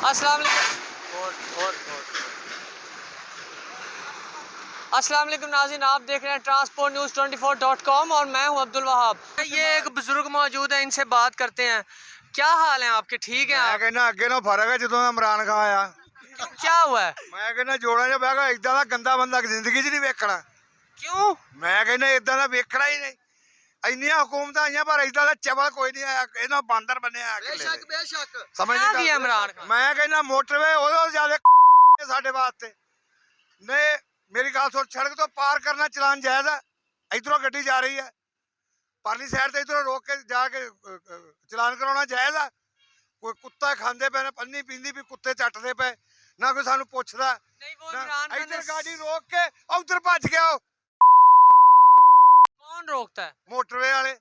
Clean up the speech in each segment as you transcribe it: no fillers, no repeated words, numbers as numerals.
अस्सलाम वालेकुम नाज़रीन, आप देख रहे हैं ट्रांसपोर्ट न्यूज़ 24.com और मैं हूं अब्दुल वहाब। ये एक बुजुर्ग मौजूद है, इनसे बात करते हैं। क्या हाल है आपके? ठीक है आप? कहना अगे ना फर्क है जो इमरान खान आया। क्या हुआ है? मैं कहना जोड़ा जा बह इदा का गंदा बंदा जिंदगी च नहीं वेखना। क्यों? मैं कहना इदा का वेखना ही नहीं। इन्नियां हुकूमत आईयां पर इदा का चवल कोई नहीं आया। इन्हों बांदर बनया समझ क्या किया इमरान खान? मैं कहना मोटरवे ज्यादा साडे वास्ते ने। मेरी गल सुन, सड़क तो पार करना चलान जायज है। इधरों गड्डी जा रही है, परली साइड से इधरों रोक के जाके चलान कराना जायज है। कोई कुत्ता खांदे पे पन्नी पींदी भी कुत्ते चटते पे ना कोई सानू पुछदा। इधर गाड़ी रोक के उधर भज गया। कौन रोकता है? मोटरवे वाले।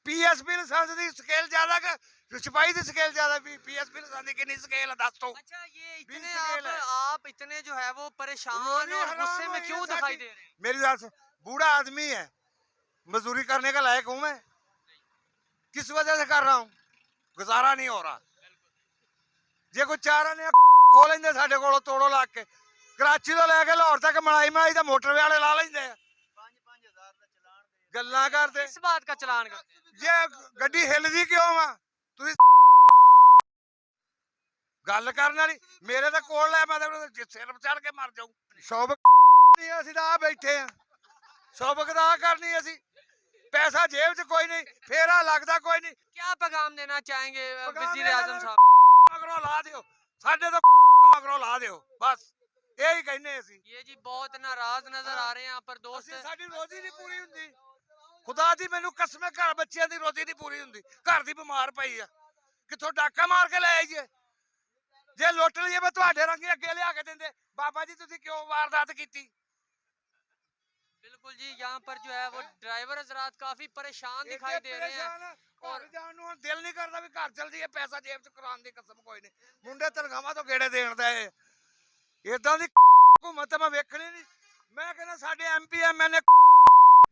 पीएसपी लाइसेंस दी स्केल ज्यादा कि सिपाही दी स्केल ज्यादा? पीएसपी लाइसेंस दी कितनी स्केल है दस तो? अच्छा, ये इतने आप इतने जो है वो परेशान और गुस्से में क्यों दिखाई दे रहे हैं? मेरी बात सुन, बूढ़ा आदमी है, मजदूरी करने का लायक हूं मैं? किस वजह से कर रहा हूं? गुजारा नहीं हो रहा। जे कोई चार ने खो लेंदे साडे कोलों तोड़ो ला के, कराची तो लैके लाहौर तक मलाई तो मोटरवे वाले ला लेंदे आ। गल्लां करदे। किस बात का चलान करते हैं? जे गड्डी हिलदी क्यों वा? तुसीं गल करन वाली मेरे तो कोल लै, मैं सिर चढ़ के मर जाऊं। शौबक नहीं, असीं तां बैठे आ। शौबक तां करनी असीं। पैसा जेब च कोई नहीं, फेरा लगदा कोई नहीं। क्या पैगाम देना चाहेंगे वजीर आजम साहब? मगरों ला दियो, साडे तो मगरों ला दियो, बस यही कहने असीं। ये जी बहुत नाराज नजर आ रहे हैं यहाँ पर दोस्त। साडी रोजी नहीं पूरी हुंदी। खुदा दी मैनू कसम है, घर बच्चियां दी रोजी नहीं पूरी हुंदी। घर दी बीमार पई आ, किथों डाका मार के ले आईए? जे लुट लईए मैं तुहाडे रंगे अगे लिया के दिंदे, बाबा जी तुसीं क्यों वारदात कीती? बिल्कुल जी, यहाँ पर जो है वो ड्राइवर हजरात काफी परेशान दिखाई दे रहे हैं और जान नूं दिल नहीं करदा भी घर चल जाइए, पैसा जेब च कराउण दी कसम कोई नहीं। मुंडे तनखावां तो गेड़े देण दे। इदां दी हुकूमत मैं वेखणी नहीं। मैं कहना साडे एमपी एमएलए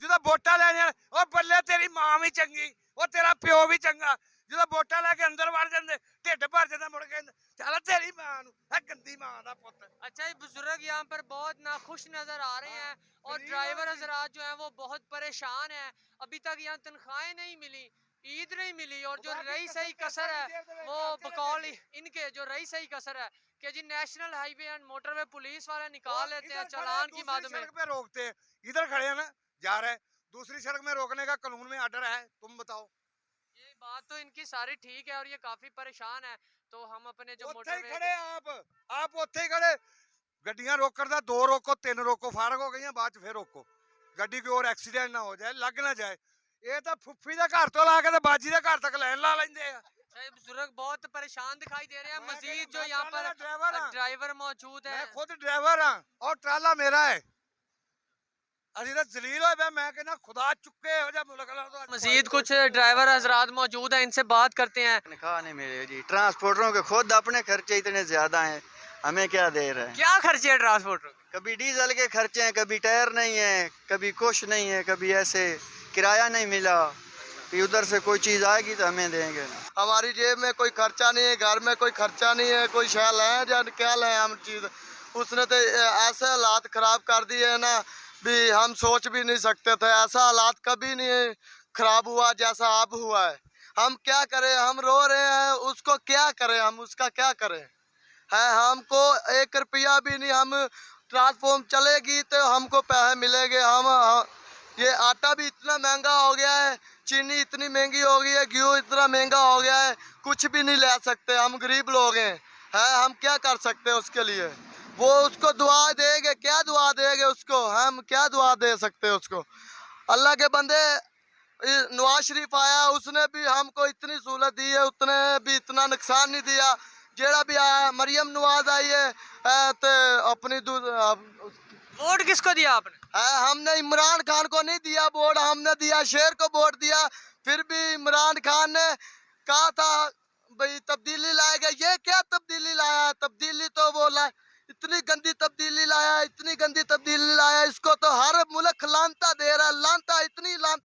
ਜਦੋਂ ਵੋਟਾਂ ਲੈਣੇ ਉਹ ਬੱਲੇ ਤੇਰੀ ਮਾਂ ਵੀ ਚੰਗੀ, ਉਹ ਤੇਰਾ ਪਿਓ ਵੀ ਚੰਗਾ। ਜਦੋਂ ਵੋਟਾਂ ਲੈ ਕੇ ਅੰਦਰ ਵੜ ਜਾਂਦੇ ਢਿੱਡ ਭਰ ਜਾਂਦਾ, ਮੁੜ ਕੇ ਚੱਲ ਤੇਰੀ ਮਾਂ ਨੂੰ, ਇਹ ਗੰਦੀ ਮਾਂ ਦਾ ਪੁੱਤ। अच्छा, ये बुजुर्ग यहाँ पर बहुत नाखुश नजर आ रहे हैं और ड्राइवर हजरात जो है वो बहुत परेशान है। अभी तक यहाँ तनख्वाहें नहीं मिली, ईद नहीं मिली और जो रही सही कसर है वो बकौल इनके जो रही सही कसर है कि जी national highway and motorway police वाले निकाल लेते हैं चालान की माद में। सड़क पे रोकते हैं, इधर खड़े हैं ना, जा रहे हैं। दूसरी सड़क में रोकने का कानून में आर्डर है, तुम बताओ। ये बात तो इनकी सारी ठीक है और ये काफी परेशान है, तो हम अपने जो ਉੱਥੇ ਹੀ मोटरवे ਖੜੇ ਆਪ ਉੱਥੇ ਹੀ ਖੜੇ। ਗੱਡੀਆਂ ਰੋਕਣ ਦਾ 2 ਰੋਕੋ 3 ਰੋਕੋ, ਫਾਰਗ ਹੋ ਗਈਆਂ, ਬਾਅਦ ਚ ਫਿਰ ਰੋਕੋ ਗੱਡੀ, ਕੋਈ ਹੋਰ ਐਕਸੀਡੈਂਟ ਨਾ ਹੋ ਜਾਏ, ਲੱਗ ਨਾ ਜਾਏ। ਇਹ ਤਾਂ ਫੁੱਫੀ ਦੇ ਘਰ ਤੋਂ ਲਾ ਕੇ ਤੇ ਬਾਜੀ ਦੇ ਘਰ ਤੱਕ ਲਾਈਨ ਲਾ ਲੈਂਦੇ ਆ। बुजुर्ग बहुत परेशान दिखाई दे रहे हैं। मजीद जो यहाँ पर ड्राइवर मौजूद है, मैं खुद ड्राइवर हाँ और ट्राला मेरा है। ਅਸੀਂ ਤਾਂ ਜ਼ਲੀਲ ਹੋਏ ਪਏ। ਮੈਂ ਕਹਿੰਦਾ ਖੁਦਾ ਚੁੱਕੇ ਹੋ ਜਾ ਮੁਲਕ ਦਾ। मजीद कुछ ड्राइवर हजरात मौजूद हैं, इनसे बात करते हैं। तनख्वाह नहीं मिले जी, ट्रांसपोर्टरों के खुद अपने खर्चे इतने ज्यादा हैं, हमें क्या दे रहे हैं? क्या खर्चे है ट्रांसपोर्ट? कभी डीजल के खर्चे हैं, कभी टायर नहीं है, कभी कुछ नहीं है, कभी ऐसे किराया नहीं मिला कि उधर से कोई चीज़ आएगी तो हमें देंगे। हमारी जेब में कोई खर्चा नहीं है, घर में कोई खर्चा नहीं है, कोई शैल है या क्या लें हम चीज़। उसने तो ऐसे हालात ख़राब कर दिए हैं ना भी हम सोच भी नहीं सकते थे। ऐसा हालात कभी नहीं ख़राब हुआ जैसा अब हुआ है। हम क्या करें, हम रो रहे हैं, उसको क्या करें, हम उसका क्या करें? है हमको 1 रुपया भी नहीं, हम ट्रांसफॉर्म चलेगी तो हमको पैसे मिलेंगे। ये आटा भी इतना महंगा हो गया है, चीनी इतनी महंगी हो गई है, घी इतना महंगा हो गया है, कुछ भी नहीं ले सकते। हम गरीब लोग हैं, हम क्या कर सकते हैं उसके लिए? वो उसको दुआ देंगे, क्या दुआ देंगे उसको? हम क्या दुआ दे सकते हैं उसको? अल्लाह के बंदे नवाज शरीफ आया, उसने भी हमको इतनी सहूलत दी है, उतने भी इतना नुकसान नहीं दिया। जेड़ा भी आया, मरियम नवाज आई है तो अपनी वोट किसको दिया आपने? हमने इमरान खान को नहीं दिया वोट, हमने दिया शेर को वोट दिया। फिर भी इमरान खान ने कहा था भाई तब्दीली लाएगा, ये क्या तब्दीली लाया? तब्दीली तो वो इतनी गंदी तब्दीली लाया, इतनी गंदी तब्दीली लाया, इसको तो हर मुल्क लानता दे रहा है, लानता इतनी लानता